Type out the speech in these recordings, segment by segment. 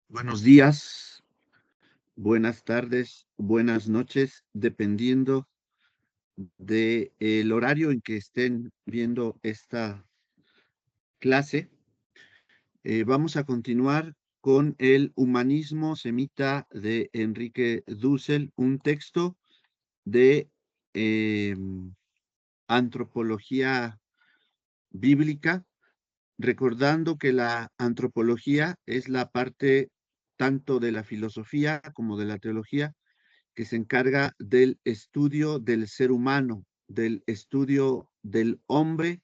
Buenos días, buenas tardes, buenas noches, dependiendo del horario en que estén viendo esta clase. Vamos a continuar con el Humanismo Semita de Enrique Dussel, un texto de antropología bíblica, recordando que la antropología es la parte tanto de la filosofía como de la teología que se encarga del estudio del ser humano, del estudio del hombre,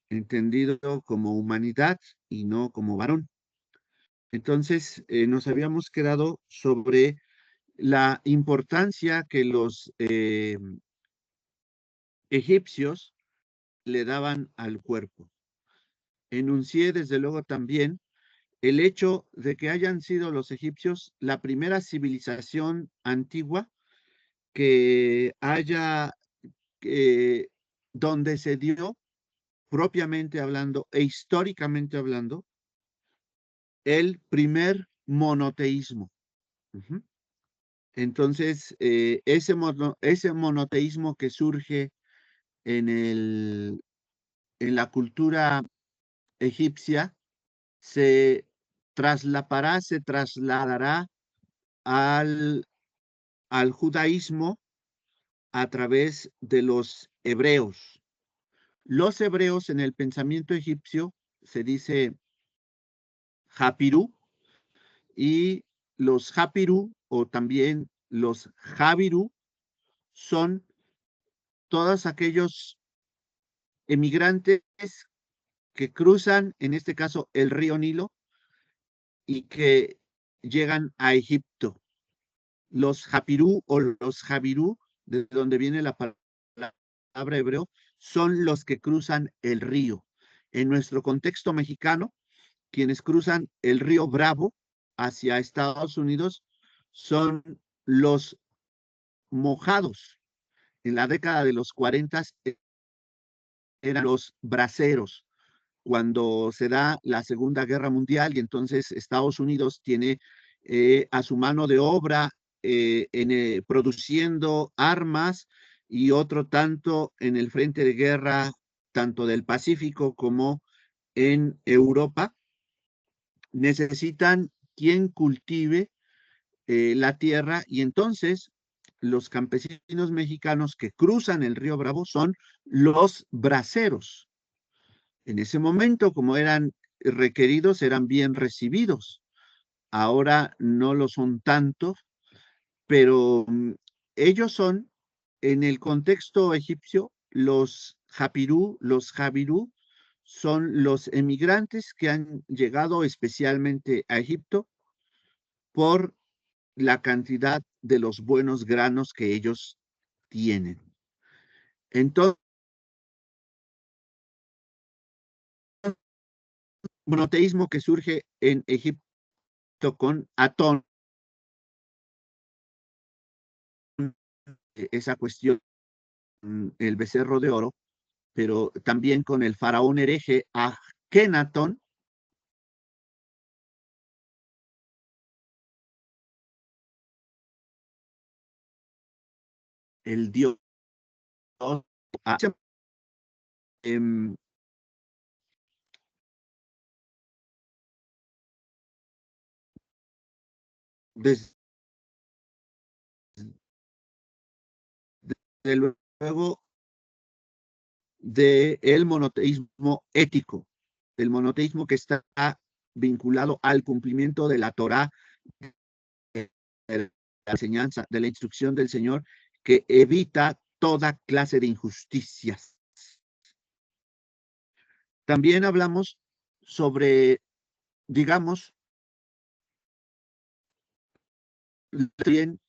entendido como humanidad y no como varón. Entonces, nos habíamos quedado sobre la importancia que los egipcios le daban al cuerpo. Enuncié desde luego también el hecho de que hayan sido los egipcios la primera civilización antigua que haya eh, donde se dio, propiamente hablando e históricamente hablando, el primer monoteísmo. Ujú. Entonces, ese monoteísmo que surge en, en la cultura egipcia se se trasladará al, al judaísmo a través de los hebreos. Los hebreos en el pensamiento egipcio se dice Japirú, y los Japirú o también los Javirú son todos aquellos emigrantes que cruzan, en este caso, el río Nilo y que llegan a Egipto. Los Japirú o los Javirú, de donde viene la palabra hebreo, son los que cruzan el río. En nuestro contexto mexicano, quienes cruzan el río Bravo hacia Estados Unidos son los mojados. En la década de los 40 eran los braceros, cuando se da la Segunda Guerra Mundial y entonces Estados Unidos tiene a su mano de obra produciendo armas y otro tanto en el frente de guerra, tanto del Pacífico como en Europa, necesitan quien cultive la tierra y entonces los campesinos mexicanos que cruzan el río Bravo son los braceros. En ese momento, como eran requeridos, eran bien recibidos. Ahora no lo son tanto, pero ellos son, en el contexto egipcio, los Japirú, los Javirú, son los emigrantes que han llegado especialmente a Egipto por la cantidad de los buenos granos que ellos tienen. Entonces, monoteísmo que surge en Egipto con Atón, esa cuestión, el becerro de oro, pero también con el faraón hereje Akenatón, el dios, eh, desde luego del monoteísmo ético, el monoteísmo que está vinculado al cumplimiento de la Torá, de la enseñanza, de la instrucción del Señor, que evita toda clase de injusticias. También hablamos sobre, digamos, bien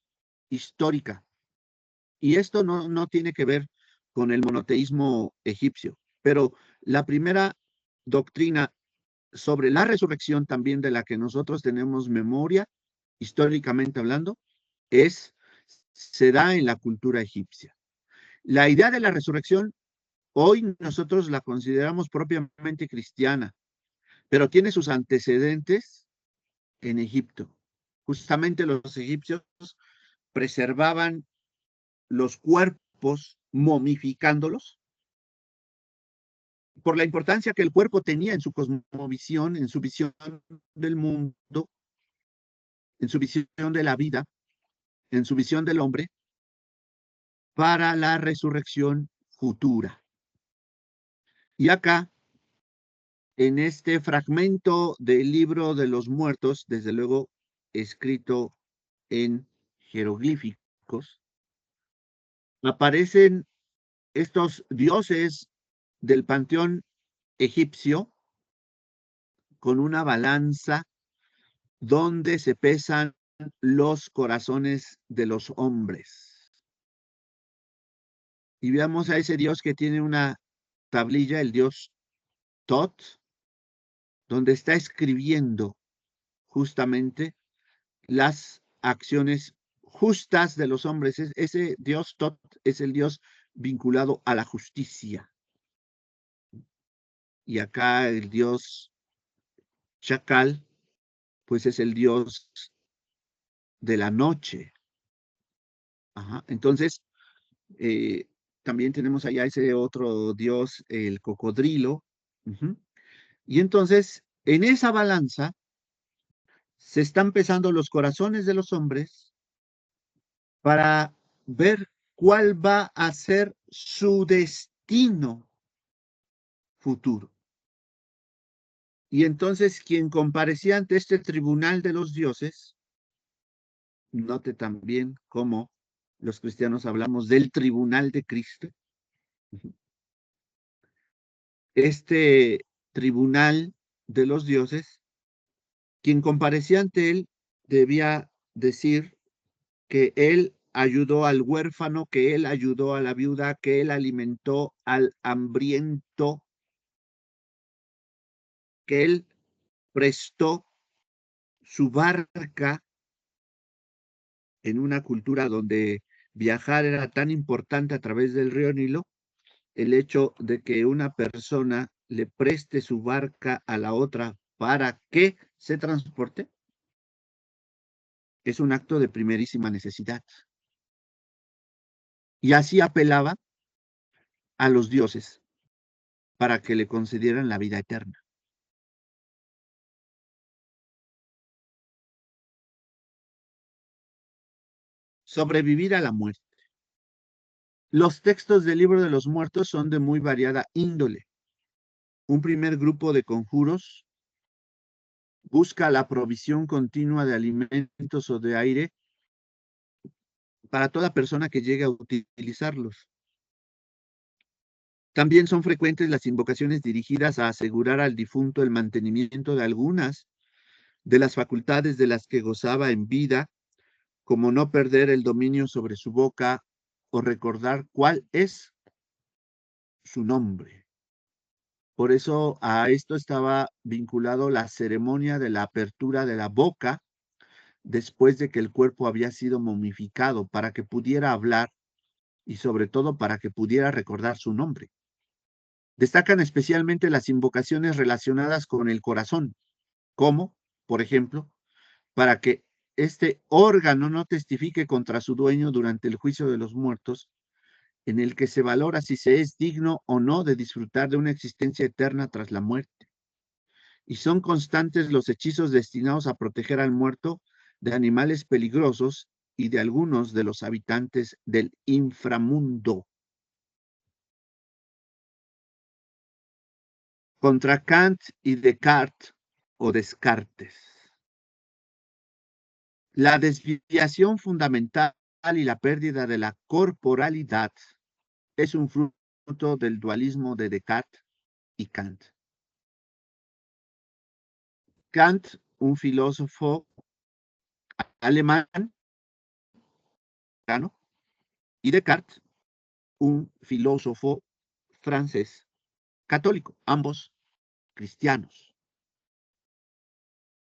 histórica. Y esto no tiene que ver con el monoteísmo egipcio, pero la primera doctrina sobre la resurrección también de la que nosotros tenemos memoria, históricamente hablando, se da en la cultura egipcia. La idea de la resurrección, hoy nosotros la consideramos propiamente cristiana, pero tiene sus antecedentes en Egipto. Justamente los egipcios preservaban los cuerpos momificándolos por la importancia que el cuerpo tenía en su cosmovisión, en su visión del mundo, en su visión de la vida, en su visión del hombre, para la resurrección futura. Y acá, en este fragmento del libro de los muertos, desde luego escrito en jeroglíficos, aparecen estos dioses del panteón egipcio con una balanza donde se pesan los corazones de los hombres. Y veamos a ese dios que tiene una tablilla, el dios Tot, donde está escribiendo justamente las acciones justas de los hombres. Ese dios Tot es el dios vinculado a la justicia. Y acá el dios Chacal, pues es el dios de la noche. Ajá. Entonces, eh, también tenemos allá ese otro dios, el cocodrilo. Ujú. Y entonces, en esa balanza, se están pesando los corazones de los hombres para ver cuál va a ser su destino futuro. Y entonces, quien comparecía ante este tribunal de los dioses, note también cómo los cristianos hablamos del tribunal de Cristo. Este tribunal de los dioses, quien comparecía ante él debía decir que él ayudó al huérfano, que él ayudó a la viuda, que él alimentó al hambriento, que él prestó su barca en una cultura donde viajar era tan importante a través del río Nilo. El hecho de que una persona le preste su barca a la otra para que se transporte es un acto de primerísima necesidad. Y así apelaba a los dioses para que le concedieran la vida eterna. Sobrevivir a la muerte. Los textos del libro de los muertos son de muy variada índole. Un primer grupo de conjuros busca la provisión continua de alimentos o de aire para toda persona que llegue a utilizarlos. También son frecuentes las invocaciones dirigidas a asegurar al difunto el mantenimiento de algunas de las facultades de las que gozaba en vida, como no perder el dominio sobre su boca o recordar cuál es su nombre. Por eso a esto estaba vinculado la ceremonia de la apertura de la boca después de que el cuerpo había sido momificado, para que pudiera hablar y sobre todo para que pudiera recordar su nombre. Destacan especialmente las invocaciones relacionadas con el corazón, como, por ejemplo, para que este órgano no testifique contra su dueño durante el juicio de los muertos, en el que se valora si se es digno o no de disfrutar de una existencia eterna tras la muerte. Y son constantes los hechizos destinados a proteger al muerto de animales peligrosos y de algunos de los habitantes del inframundo. Contra Kant y Descartes o Descartes. La desviación fundamental y la pérdida de la corporalidad es un fruto del dualismo de Descartes y Kant. Kant, un filósofo alemán, ¿no? Y Descartes, un filósofo francés católico, ambos cristianos.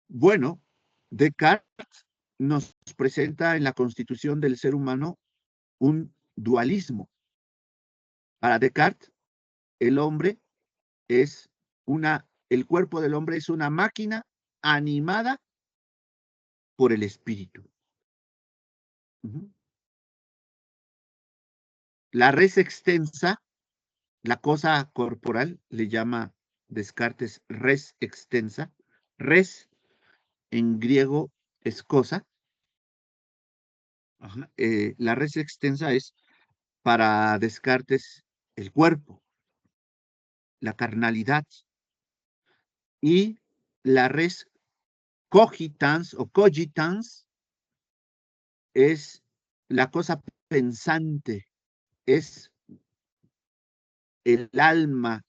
Bueno, Descartes nos presenta en la constitución del ser humano un dualismo. Para Descartes, el hombre es el cuerpo del hombre es una máquina animada por el espíritu. La res extensa, la cosa corporal, le llama Descartes res extensa. Res en griego es cosa. La res extensa es para Descartes el cuerpo, la carnalidad. Y la res cogitans o cogitans es la cosa pensante, es el alma,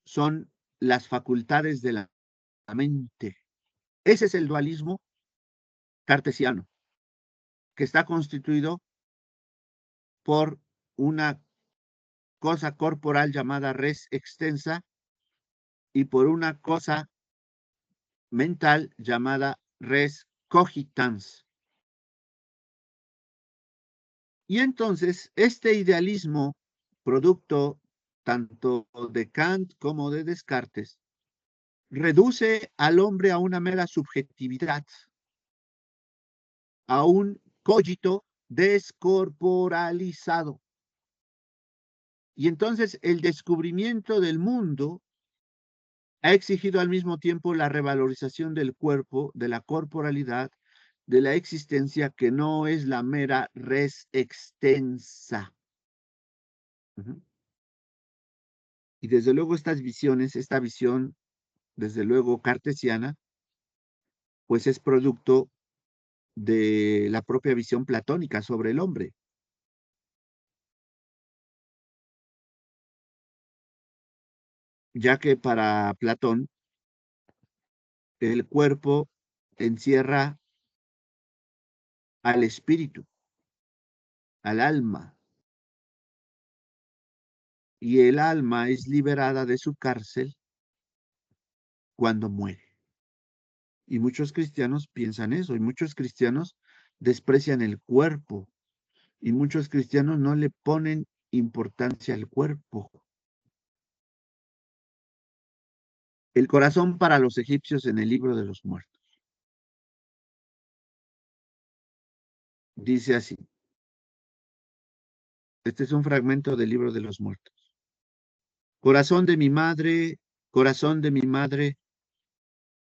son las facultades de la mente. Ese es el dualismo cartesiano, que está constituido por una cosa corporal llamada res extensa y por una cosa mental llamada res cogitans. Y entonces este idealismo, producto tanto de Kant como de Descartes, reduce al hombre a una mera subjetividad, a un cogito descorporalizado. Y entonces el descubrimiento del mundo ha exigido al mismo tiempo la revalorización del cuerpo, de la corporalidad, de la existencia, que no es la mera res extensa. Y desde luego estas visiones, esta visión, desde luego cartesiana, pues es producto de la propia visión platónica sobre el hombre. Ya que para Platón el cuerpo encierra al espíritu, al alma, y el alma es liberada de su cárcel cuando muere. Y muchos cristianos piensan eso, y muchos cristianos desprecian el cuerpo, y muchos cristianos no le ponen importancia al cuerpo. El corazón para los egipcios en el libro de los muertos. Dice así. Este es un fragmento del libro de los muertos. Corazón de mi madre,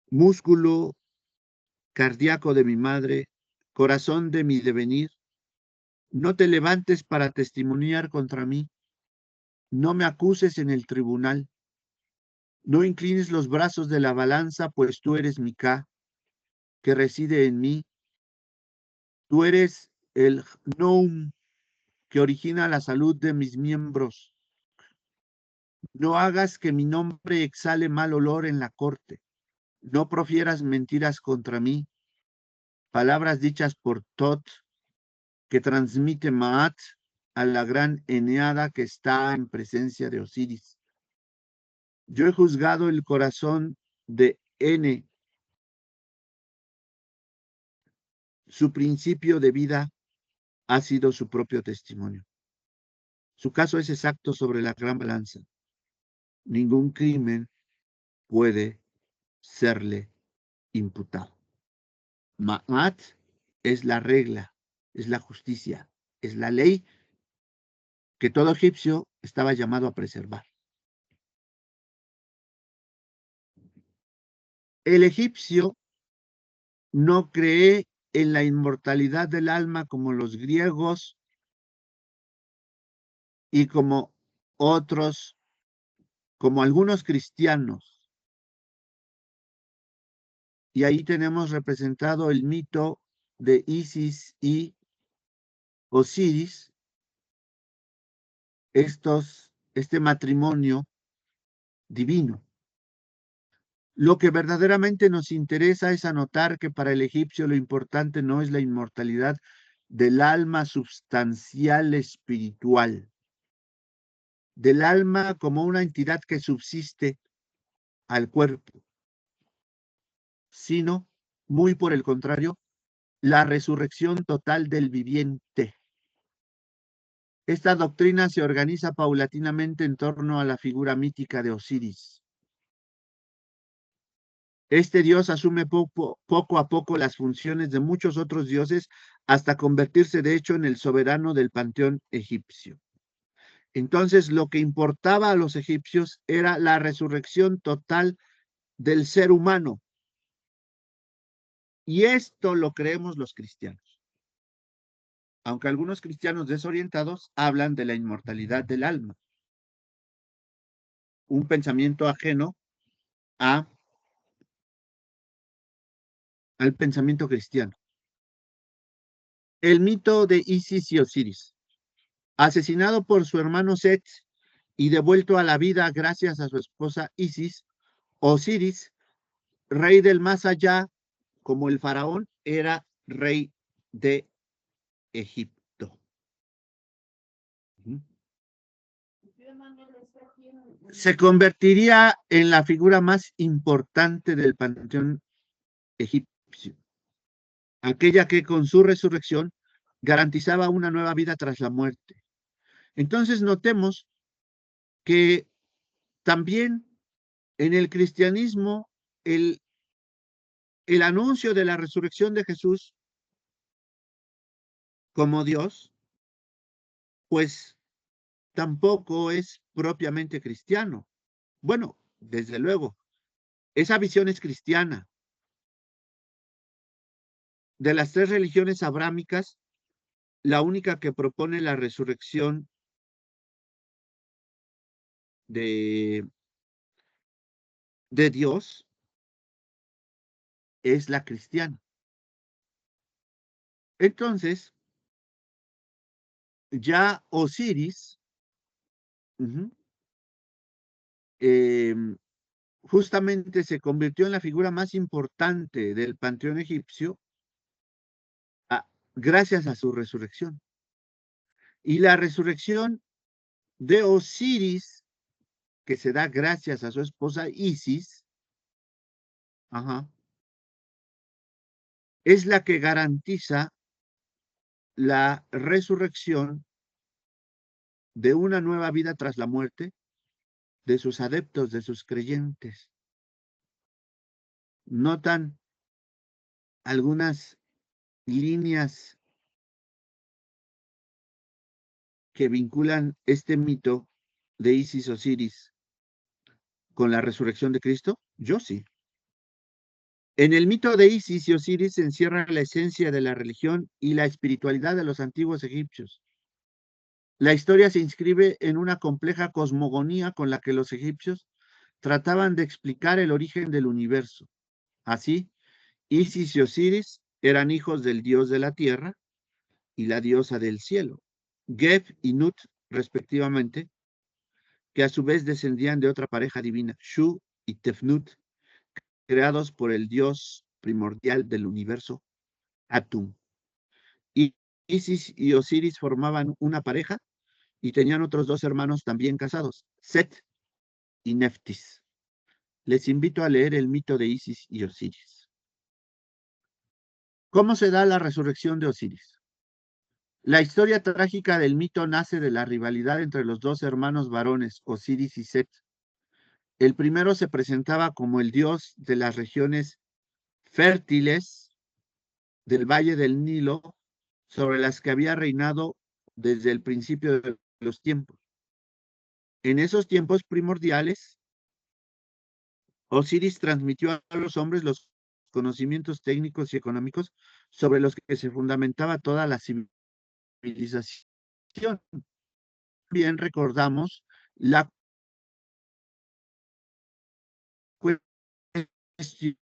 músculo cardíaco de mi madre, corazón de mi devenir, no te levantes para testimoniar contra mí, no me acuses en el tribunal, no inclines los brazos de la balanza, pues tú eres mi Ka, que reside en mí, tú eres el Noum, que origina la salud de mis miembros. No hagas que mi nombre exhale mal olor en la corte, no profieras mentiras contra mí, palabras dichas por Tot, que transmite Maat a la gran Eneada que está en presencia de Osiris. Yo he juzgado el corazón de N. Su principio de vida ha sido su propio testimonio. Su caso es exacto sobre la gran balanza. Ningún crimen puede serle imputado. Ma'at es la regla, es la justicia, es la ley que todo egipcio estaba llamado a preservar. El egipcio no cree en la inmortalidad del alma como los griegos y como otros, como algunos cristianos. Y ahí tenemos representado el mito de Isis y Osiris, este matrimonio divino. Lo que verdaderamente nos interesa es anotar que para el egipcio lo importante no es la inmortalidad del alma substancial espiritual, del alma como una entidad que subsiste al cuerpo, sino, muy por el contrario, la resurrección total del viviente. Esta doctrina se organiza paulatinamente en torno a la figura mítica de Osiris. Este dios asume poco a poco las funciones de muchos otros dioses hasta convertirse de hecho en el soberano del panteón egipcio. Entonces, lo que importaba a los egipcios era la resurrección total del ser humano. Y esto lo creemos los cristianos. Aunque algunos cristianos desorientados hablan de la inmortalidad del alma. Un pensamiento ajeno al pensamiento cristiano. El mito de Isis y Osiris. Asesinado por su hermano Set y devuelto a la vida gracias a su esposa Isis, Osiris, rey del más allá, como el faraón, era rey de Egipto. Se convertiría en la figura más importante del panteón egipcio, aquella que con su resurrección garantizaba una nueva vida tras la muerte. Entonces notemos que también en el cristianismo el anuncio de la resurrección de Jesús como Dios, pues tampoco es propiamente cristiano. Bueno, desde luego, esa visión es cristiana. De las tres religiones abrámicas, la única que propone la resurrección de Dios es la cristiana. Entonces, ya Osiris, justamente se convirtió en la figura más importante del panteón egipcio gracias a su resurrección. Y la resurrección de Osiris, que se da gracias a su esposa Isis, es la que garantiza la resurrección de una nueva vida tras la muerte de sus adeptos, de sus creyentes. Notan algunas líneas que vinculan este mito de Isis Osiris con la resurrección de Cristo. Yo sí. En el mito de Isis y Osiris se encierra la esencia de la religión y la espiritualidad de los antiguos egipcios. La historia se inscribe en una compleja cosmogonía con la que los egipcios trataban de explicar el origen del universo. Así, Isis y Osiris eran hijos del dios de la tierra y la diosa del cielo, Geb y Nut, respectivamente, que a su vez descendían de otra pareja divina, Shu y Tefnut, creados por el dios primordial del universo, Atum. Y Isis y Osiris formaban una pareja y tenían otros dos hermanos también casados, Set y Neftis. Les invito a leer el mito de Isis y Osiris. ¿Cómo se da la resurrección de Osiris? La historia trágica del mito nace de la rivalidad entre los dos hermanos varones, Osiris y Set. El primero se presentaba como el dios de las regiones fértiles del Valle del Nilo, sobre las que había reinado desde el principio de los tiempos. En esos tiempos primordiales, Osiris transmitió a los hombres los conocimientos técnicos y económicos sobre los que se fundamentaba toda la civilización. Bien recordamos la cuestión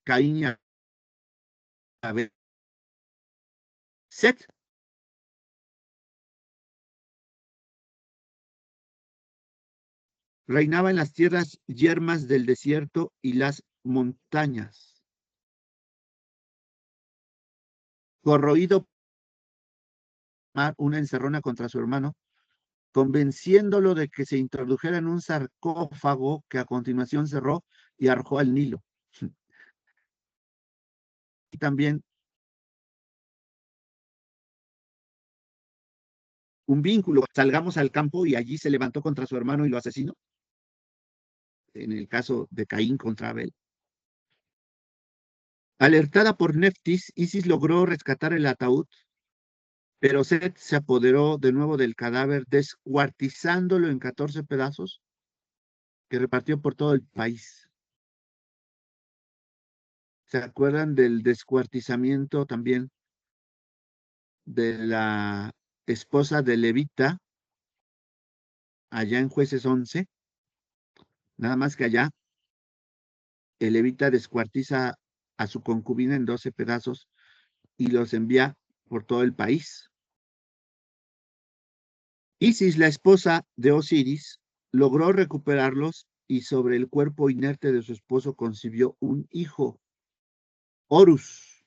Caín y Abel. Set reinaba en las tierras yermas del desierto y las montañas. Corroído una encerrona contra su hermano, convenciéndolo de que se introdujera en un sarcófago que a continuación cerró y arrojó al Nilo. Y también un vínculo. Salgamos al campo y allí se levantó contra su hermano y lo asesinó. En el caso de Caín contra Abel. Alertada por Neftis, Isis logró rescatar el ataúd, pero Set se apoderó de nuevo del cadáver, descuartizándolo en 14 pedazos que repartió por todo el país. ¿Se acuerdan del descuartizamiento también de la esposa de Levita, allá en Jueces 11? Nada más que allá, el Levita descuartiza a su concubina en 12 pedazos y los envía por todo el país. Isis, la esposa de Osiris, logró recuperarlos y sobre el cuerpo inerte de su esposo concibió un hijo, Horus,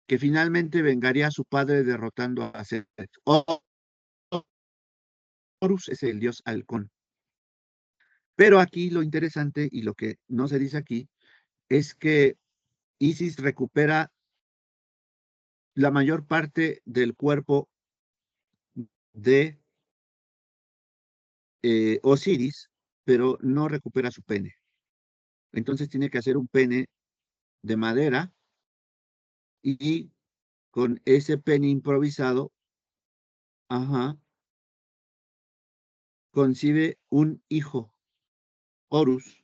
que finalmente vengaría a su padre derrotando a Set. Horus es el dios halcón. Pero aquí lo interesante y lo que no se dice aquí es que Isis recupera la mayor parte del cuerpo de Osiris, pero no recupera su pene. Entonces tiene que hacer un pene de madera y con ese pene improvisado, ajá, concibe un hijo, Horus,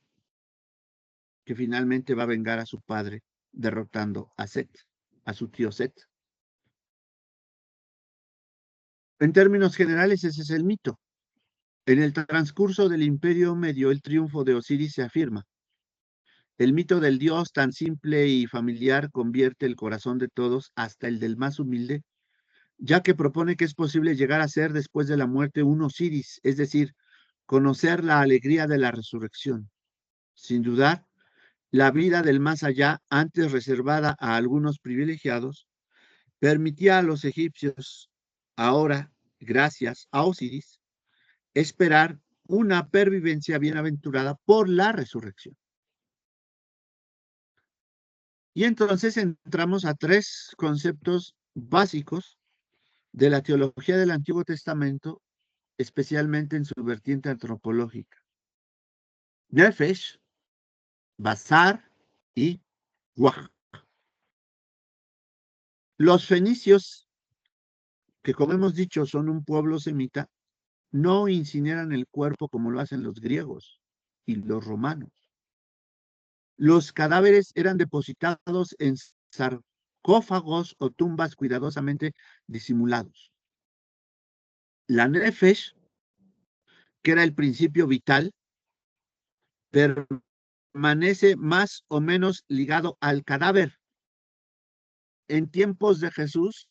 que finalmente va a vengar a su padre derrotando a Set, a su tío Set. En términos generales, ese es el mito. En el transcurso del Imperio Medio, el triunfo de Osiris se afirma. El mito del dios tan simple y familiar convierte el corazón de todos, hasta el del más humilde, ya que propone que es posible llegar a ser después de la muerte un Osiris, es decir, conocer la alegría de la resurrección. Sin dudar, la vida del más allá, antes reservada a algunos privilegiados, permitía a los egipcios, ahora, gracias a Osiris, esperar una pervivencia bienaventurada por la resurrección. Y entonces entramos a tres conceptos básicos de la teología del Antiguo Testamento, especialmente en su vertiente antropológica. Nefesh, Basar y Ruach. Los fenicios, que como hemos dicho son un pueblo semita, no incineran el cuerpo como lo hacen los griegos y los romanos. Los cadáveres eran depositados en sarcófagos o tumbas cuidadosamente disimulados. La nefesh, que era el principio vital, permanece más o menos ligado al cadáver. En tiempos de Jesús,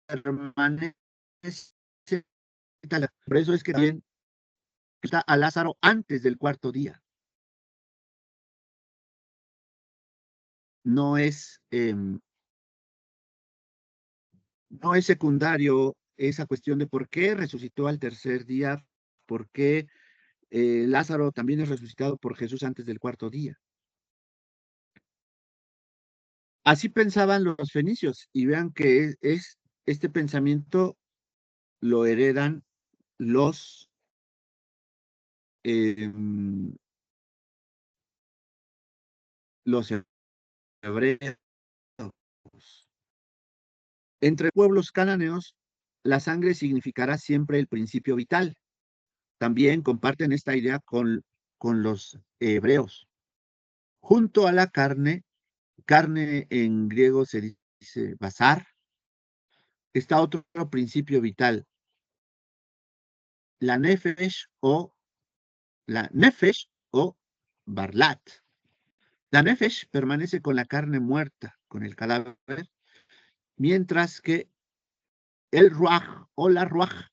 permanece. Por eso es que también está a Lázaro antes del cuarto día. No es, no es secundario esa cuestión de por qué resucitó al tercer día, por qué Lázaro también es resucitado por Jesús antes del cuarto día. Así pensaban los fenicios y vean que este pensamiento lo heredan los eh, los hebreos. Entre pueblos cananeos, la sangre significará siempre el principio vital. También comparten esta idea con los hebreos. Junto a la carne, carne en griego se dice basar, está otro principio vital, la nefesh o barlat. La nefesh permanece con la carne muerta, con el cadáver, mientras que el ruach o la ruach,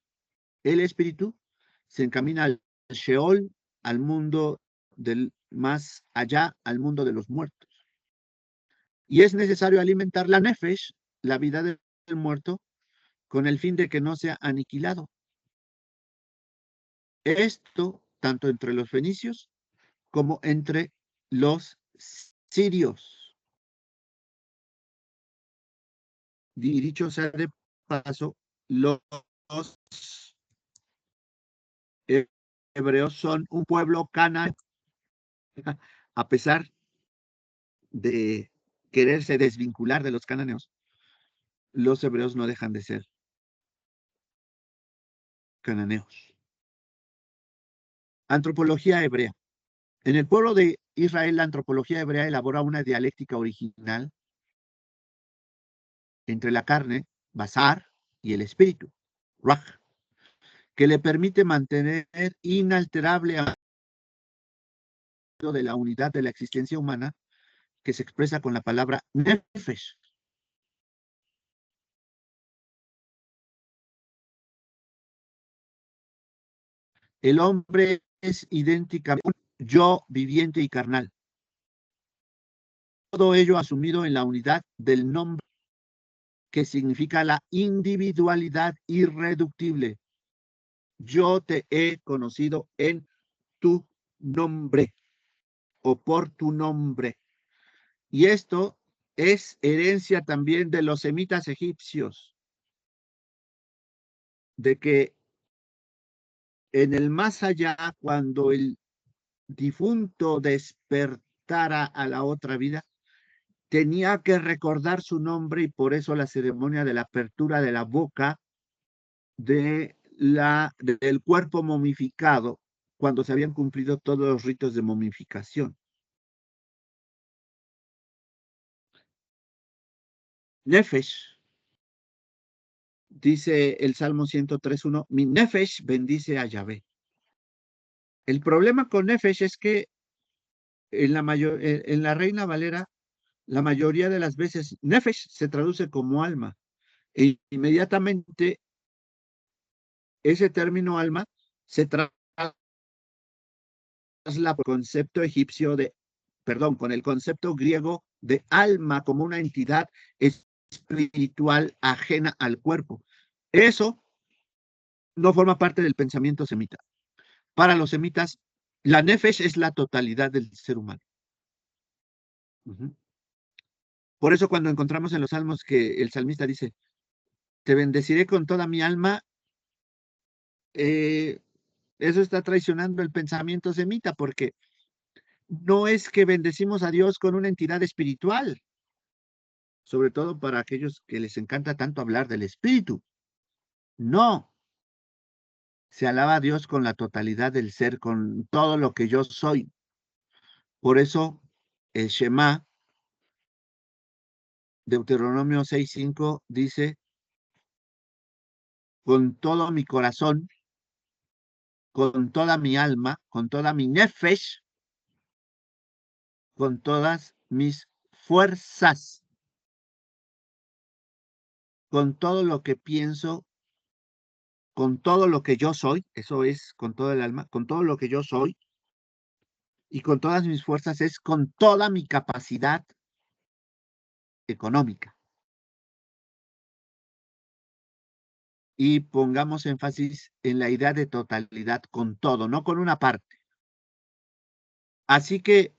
el espíritu, se encamina al Sheol, al mundo del más allá, al mundo de los muertos. Y es necesario alimentar la nefesh, la vida del muerto, con el fin de que no sea aniquilado. Esto tanto entre los fenicios como entre los sirios. Y dicho sea de paso, los hebreos son un pueblo cananeo, a pesar de quererse desvincular de los cananeos, los hebreos no dejan de ser cananeos. Antropología hebrea. En el pueblo de Israel, la antropología hebrea elabora una dialéctica original entre la carne, basar, y el espíritu, ruach, que le permite mantener inalterable de la unidad de la existencia humana que se expresa con la palabra nefesh. El hombre es idénticamente un yo viviente y carnal. Todo ello asumido en la unidad del nombre, que significa la individualidad irreductible. Yo te he conocido en tu nombre o por tu nombre. Y esto es herencia también de los semitas egipcios, de que en el más allá, cuando el difunto despertara a la otra vida, tenía que recordar su nombre, y por eso la ceremonia de la apertura de la boca del cuerpo momificado, cuando se habían cumplido todos los ritos de momificación. Nefesh, dice el Salmo 103:1, mi Nefesh bendice a Yahvé. El problema con Nefesh es que en la Reina Valera, la mayoría de las veces, Nefesh se traduce como alma. E inmediatamente ese término alma se traslada por el concepto egipcio con el concepto griego de alma como una entidad espiritual ajena al cuerpo. Eso no forma parte del pensamiento semita. Para los semitas, la nefesh es la totalidad del ser humano. Por eso cuando encontramos en los salmos que el salmista dice, te bendeciré con toda mi alma, eso está traicionando el pensamiento semita, porque no es que bendecimos a Dios con una entidad espiritual, sobre todo para aquellos que les encanta tanto hablar del espíritu. No, se alaba a Dios con la totalidad del ser, con todo lo que yo soy. Por eso el Shema, Deuteronomio 6:5, dice, con todo mi corazón, con toda mi alma, con toda mi nefesh, con todas mis fuerzas, con todo lo que pienso, con todo lo que yo soy, eso es con todo el alma, con todo lo que yo soy, y con todas mis fuerzas es con toda mi capacidad económica. Y pongamos énfasis en la idea de totalidad, con todo, no con una parte. Así que,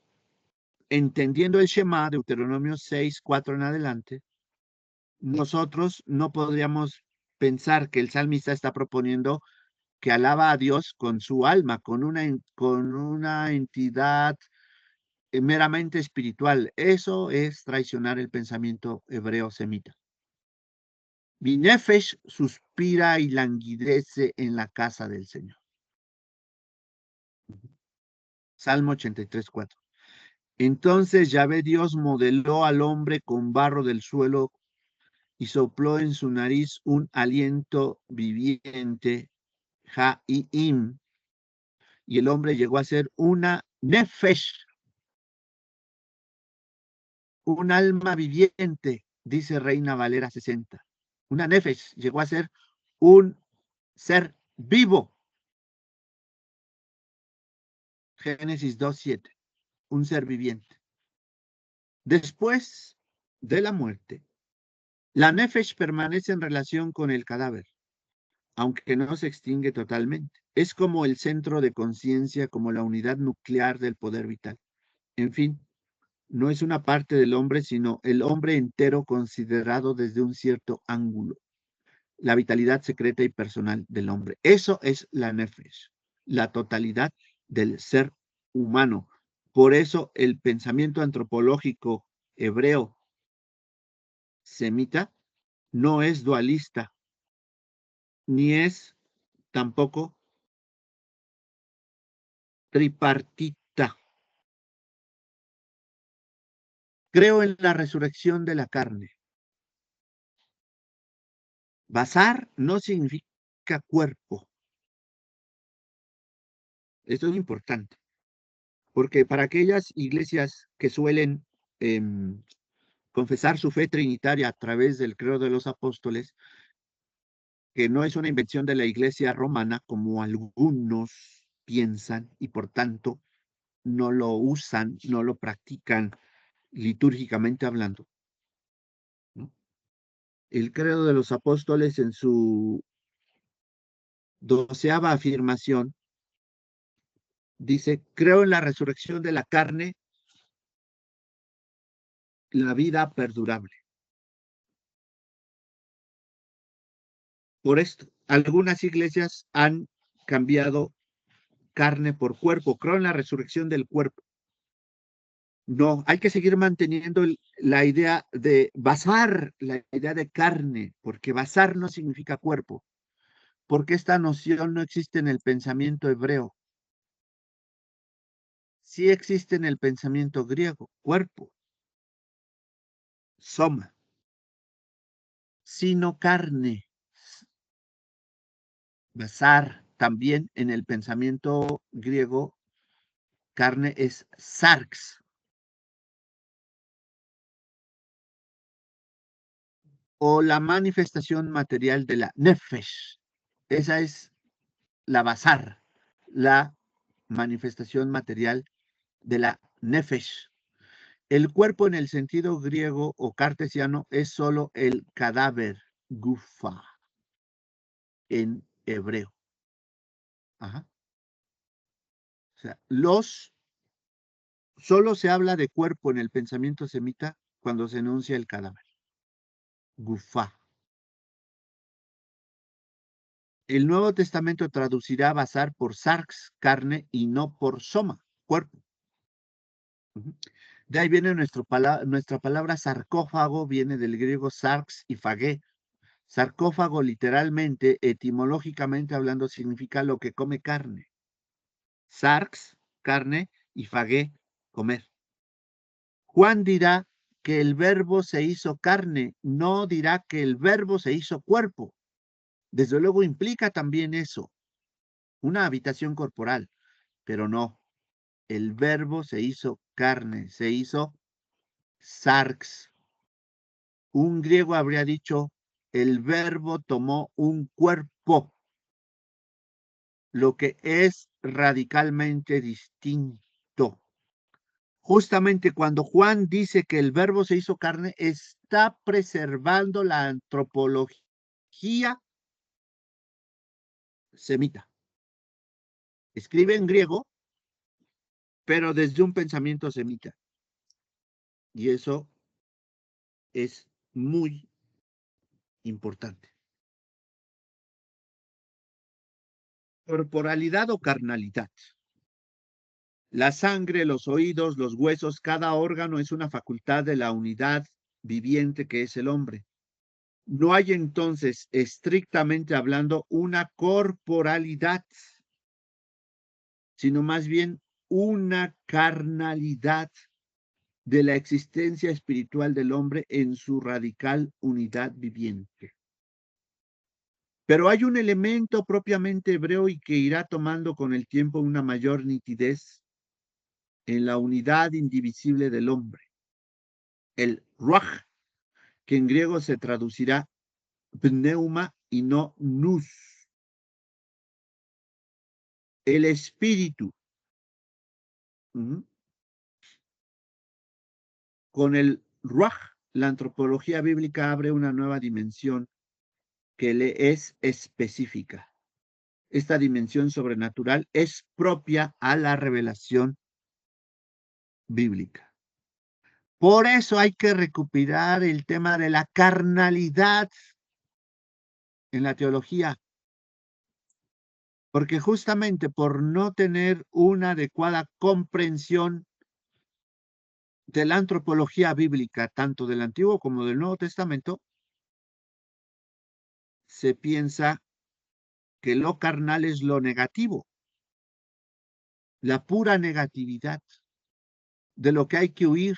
entendiendo el Shema, Deuteronomio 6:4 en adelante, nosotros no podríamos pensar que el salmista está proponiendo que alaba a Dios con su alma, con una entidad meramente espiritual. Eso es traicionar el pensamiento hebreo semita. Mi nefesh suspira y languidece en la casa del Señor. Salmo 83:4. Entonces Yahvé Dios modeló al hombre con barro del suelo y sopló en su nariz un aliento viviente, Ha'im, y el hombre llegó a ser una nefesh, un alma viviente, dice Reina Valera 60. Una nefesh llegó a ser un ser vivo. Génesis 2:7, un ser viviente. Después de la muerte, la nefesh permanece en relación con el cadáver, aunque no se extingue totalmente. Es como el centro de conciencia, como la unidad nuclear del poder vital. En fin, no es una parte del hombre, sino el hombre entero considerado desde un cierto ángulo, la vitalidad secreta y personal del hombre. Eso es la nefesh, la totalidad del ser humano. Por eso el pensamiento antropológico hebreo semita no es dualista, ni es tampoco tripartita. Creo en la resurrección de la carne. Basar no significa cuerpo. Esto es importante, porque para aquellas iglesias que suelen confesar su fe trinitaria a través del credo de los apóstoles, que no es una invención de la iglesia romana, como algunos piensan, y por tanto no lo usan, no lo practican litúrgicamente hablando, ¿no? El credo de los apóstoles en su 12ª afirmación dice: creo en la resurrección de la carne, la vida perdurable. Por esto, algunas iglesias han cambiado carne por cuerpo. Creo en la resurrección del cuerpo. No, hay que seguir manteniendo la idea de basar, la idea de carne, porque basar no significa cuerpo, porque esta noción no existe en el pensamiento hebreo. Sí existe en el pensamiento griego, cuerpo, soma, sino carne. Basar también en el pensamiento griego, carne es sarx, o la manifestación material de la nefesh. Esa es la basar, la manifestación material de la nefesh. El cuerpo en el sentido griego o cartesiano es solo el cadáver, gufa, en hebreo. Ajá. O sea, solo se habla de cuerpo en el pensamiento semita cuando se enuncia el cadáver, gufa. El Nuevo Testamento traducirá basar por sarx, carne, y no por soma, cuerpo. De ahí viene nuestra palabra sarcófago, viene del griego sarx y fagé. Sarcófago literalmente, etimológicamente hablando, significa lo que come carne. Sarx, carne, y fagé, comer. Juan dirá que el verbo se hizo carne, no dirá que el verbo se hizo cuerpo. Desde luego implica también eso, una habitación corporal, pero no. El verbo se hizo carne, se hizo sarx. Un griego habría dicho: el verbo tomó un cuerpo, lo que es radicalmente distinto. Justamente cuando Juan dice que el verbo se hizo carne, está preservando la antropología semita. Escribe en griego, pero desde un pensamiento semita. Y eso es muy importante. Corporalidad o carnalidad. La sangre, los oídos, los huesos, cada órgano es una facultad de la unidad viviente que es el hombre. No hay entonces, estrictamente hablando, una corporalidad, sino más bien una carnalidad de la existencia espiritual del hombre en su radical unidad viviente. Pero hay un elemento propiamente hebreo y que irá tomando con el tiempo una mayor nitidez en la unidad indivisible del hombre. El ruach, que en griego se traducirá pneuma y no nous. El espíritu. Con el ruach, la antropología bíblica abre una nueva dimensión que le es específica. Esta dimensión sobrenatural es propia a la revelación bíblica. Por eso hay que recuperar el tema de la carnalidad en la teología, porque justamente por no tener una adecuada comprensión de la antropología bíblica, tanto del Antiguo como del Nuevo Testamento, se piensa que lo carnal es lo negativo, la pura negatividad, de lo que hay que huir,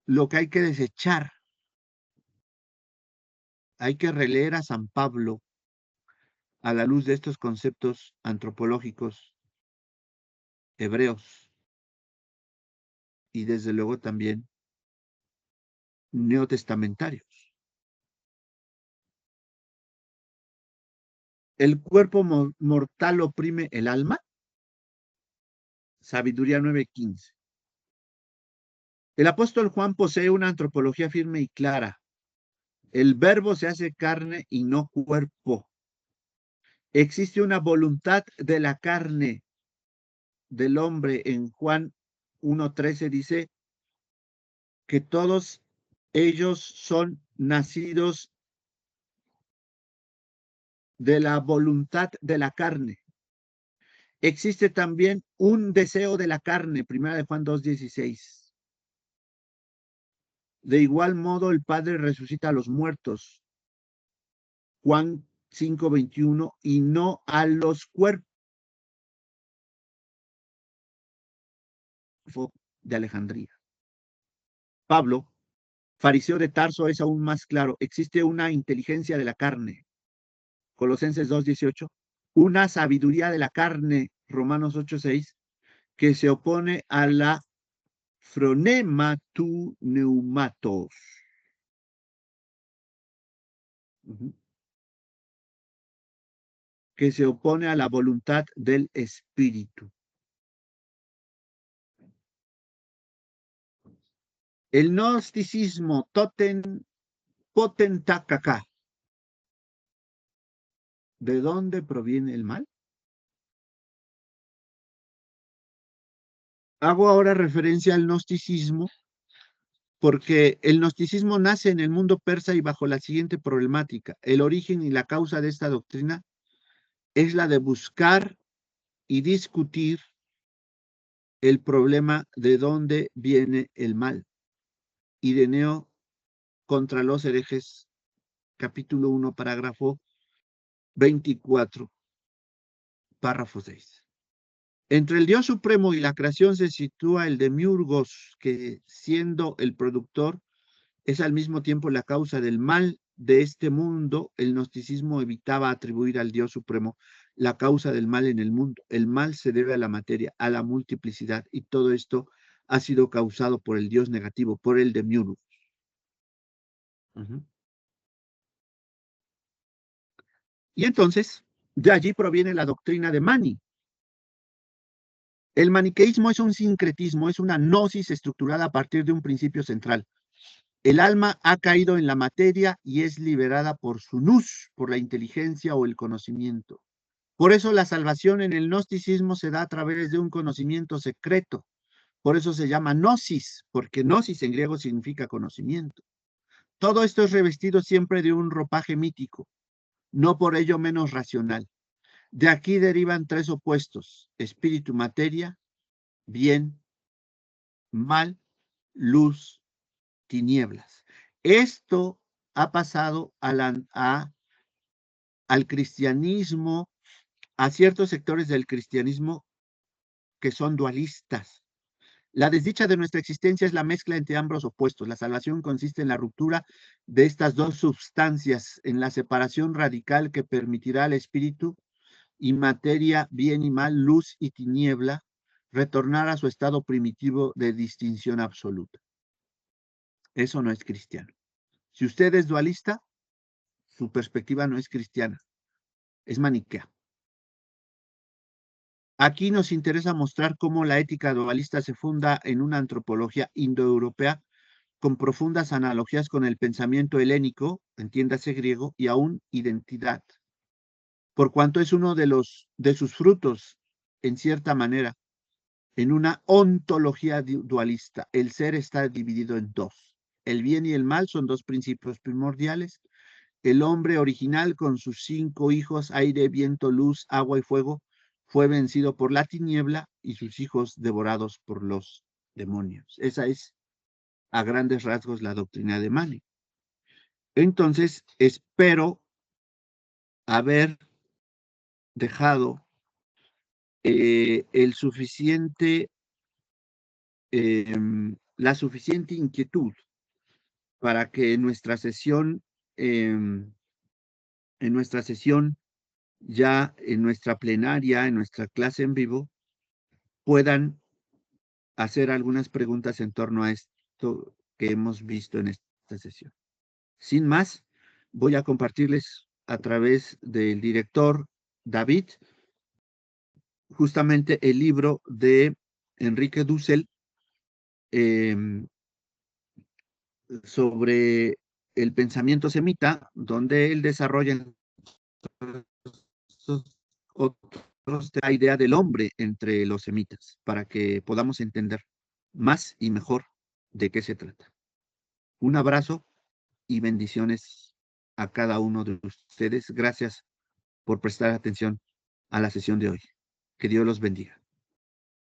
lo que hay que desechar. Hay que releer a San Pablo a la luz de estos conceptos antropológicos hebreos y desde luego también neotestamentarios. ¿El cuerpo mortal oprime el alma? Sabiduría 9:15. El apóstol Juan posee una antropología firme y clara. El verbo se hace carne y no cuerpo. Existe una voluntad de la carne del hombre. En Juan 1:13 dice que todos ellos son nacidos de la voluntad de la carne. Existe también un deseo de la carne, primera de Juan 2:16. De igual modo, el Padre resucita a los muertos, Juan 5:21, y no a los cuerpos de Alejandría. Pablo, fariseo de Tarso, es aún más claro. Existe una inteligencia de la carne, Colosenses 2:18, una sabiduría de la carne, Romanos 8:6, que se opone a la phronema tu neumatos. Que se opone a la voluntad del espíritu. El gnosticismo potentacacá. ¿De dónde proviene el mal? Hago ahora referencia al gnosticismo porque el gnosticismo nace en el mundo persa y bajo la siguiente problemática. El origen y la causa de esta doctrina es la de buscar y discutir el problema de dónde viene el mal. Ireneo contra los herejes, capítulo 1, parágrafo 24, párrafo 6. Entre el Dios Supremo y la creación se sitúa el demiurgos, que siendo el productor, es al mismo tiempo la causa del mal de este mundo. El gnosticismo evitaba atribuir al Dios Supremo la causa del mal en el mundo. El mal se debe a la materia, a la multiplicidad, y todo esto ha sido causado por el Dios negativo, por el demiurgos. Y entonces, de allí proviene la doctrina de Mani. El maniqueísmo es un sincretismo, es una gnosis estructurada a partir de un principio central. El alma ha caído en la materia y es liberada por su nous, por la inteligencia o el conocimiento. Por eso la salvación en el gnosticismo se da a través de un conocimiento secreto. Por eso se llama gnosis, porque gnosis en griego significa conocimiento. Todo esto es revestido siempre de un ropaje mítico, no por ello menos racional. De aquí derivan tres opuestos: espíritu, materia, bien, mal, luz, tinieblas. Esto ha pasado al cristianismo, a ciertos sectores del cristianismo que son dualistas. La desdicha de nuestra existencia es la mezcla entre ambos opuestos. La salvación consiste en la ruptura de estas dos substancias, en la separación radical que permitirá al espíritu y materia, bien y mal, luz y tiniebla, retornar a su estado primitivo de distinción absoluta. Eso no es cristiano. Si usted es dualista, su perspectiva no es cristiana, es maniquea. Aquí nos interesa mostrar cómo la ética dualista se funda en una antropología indoeuropea con profundas analogías con el pensamiento helénico, entiéndase griego, y aún identidad, por cuanto es uno de sus frutos, en cierta manera, en una ontología dualista. El ser está dividido en dos. El bien y el mal son dos principios primordiales. El hombre original con sus 5 hijos, aire, viento, luz, agua y fuego, fue vencido por la tiniebla y sus hijos devorados por los demonios. Esa es, a grandes rasgos, la doctrina de Mani. Entonces, espero haber dejado la suficiente inquietud para que em, en nuestra sesión, ya en nuestra plenaria, en nuestra clase en vivo, puedan hacer algunas preguntas en torno a esto que hemos visto en esta sesión. Sin más, voy a compartirles a través del director David justamente el libro de Enrique Dussel sobre el pensamiento semita, donde él desarrolla la idea del hombre entre los semitas, para que podamos entender más y mejor de qué se trata. Un abrazo y bendiciones a cada uno de ustedes. Gracias por prestar atención a la sesión de hoy. Que Dios los bendiga.